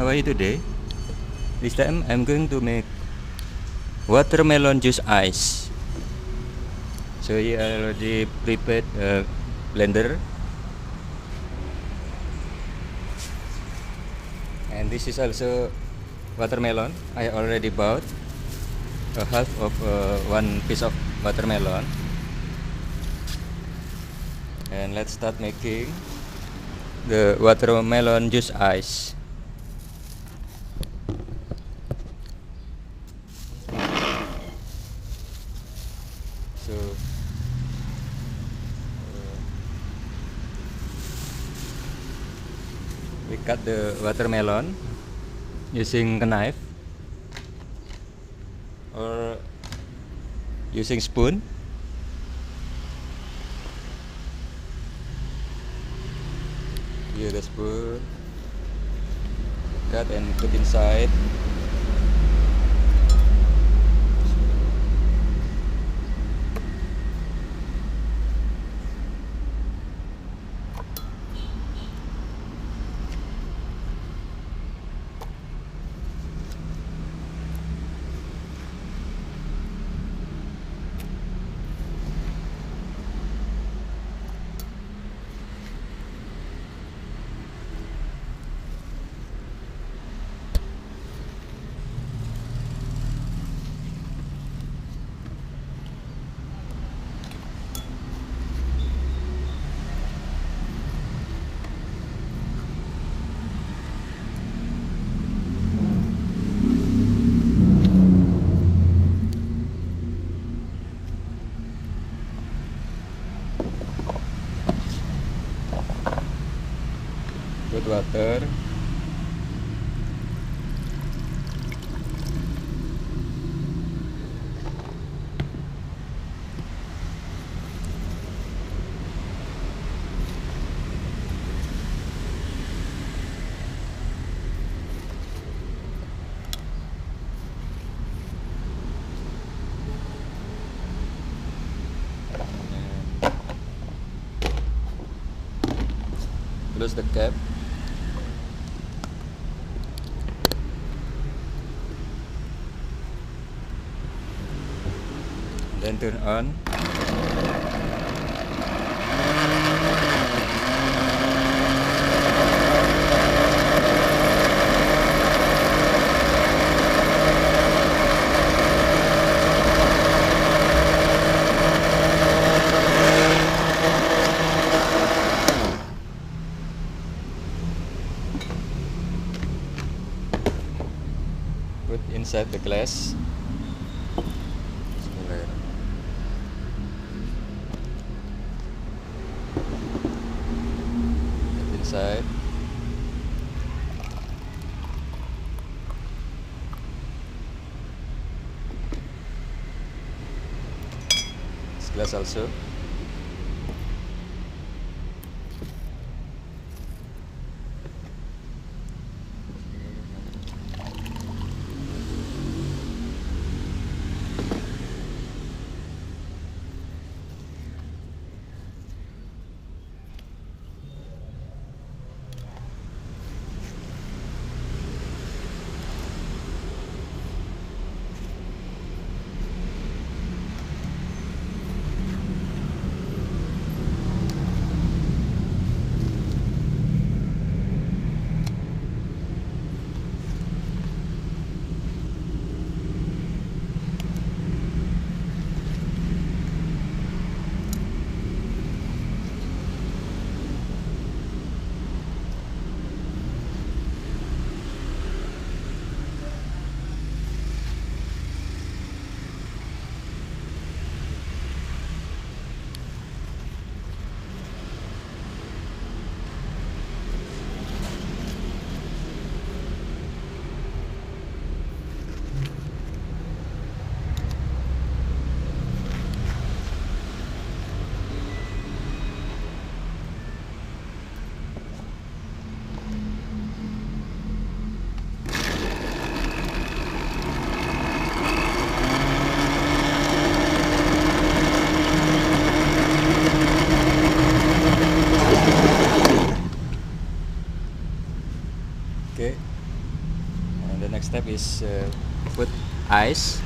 how are you today? This time I'm going to make watermelon juice ice. So here I already prepared a blender, and this is also watermelon. I already bought a half of one piece of watermelon, and let's start making the watermelon juice ice. So we cut the watermelon using a knife or using spoon. Here the spoon, cut and put inside. Put water. Close the cap. Then turn on. Put inside the glass. Put inside. This glass also. The next step is put ice.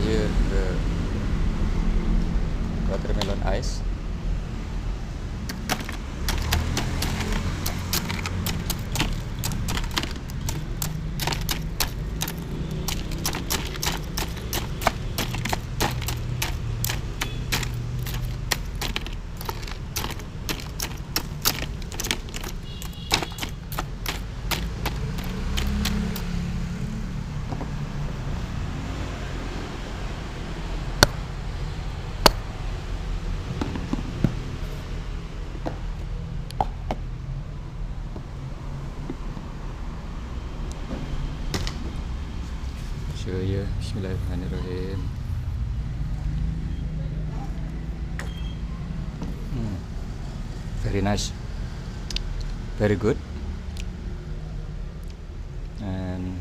Here the watermelon ice. Show you. Bismillahirrahmanirrahim. Very nice, very good. And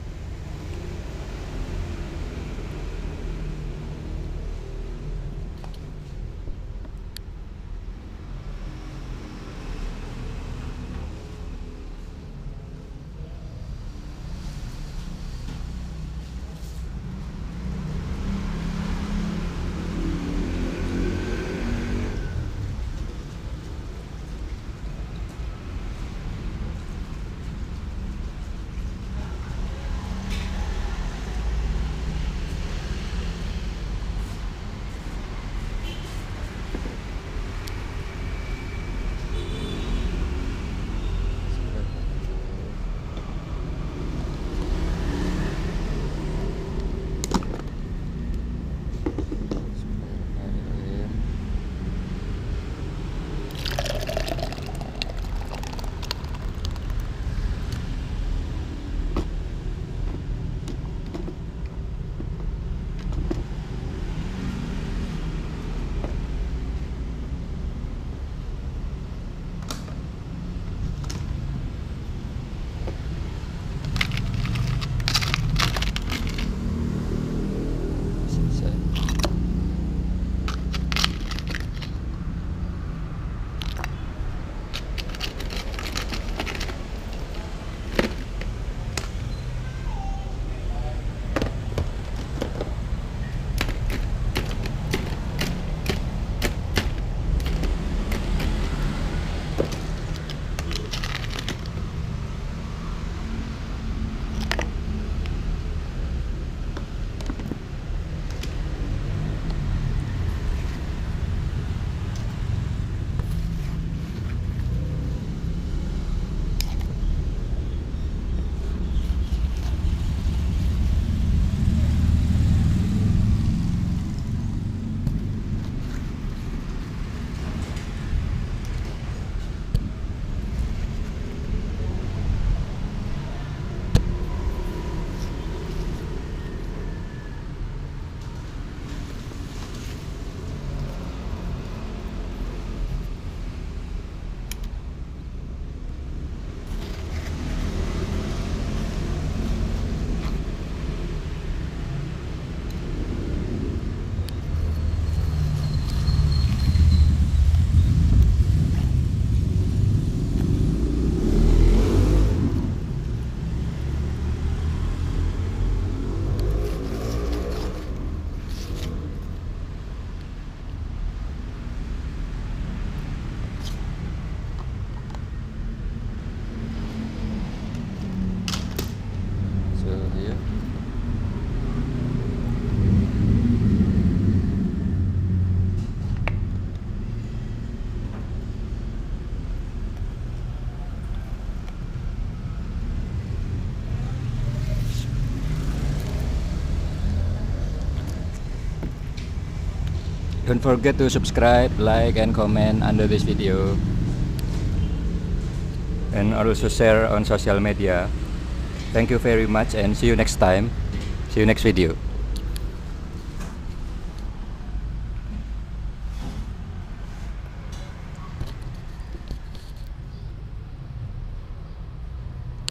Don't forget to subscribe, like, and comment under this video, and also share on social media. Thank you very much, and see you next time. See you next video.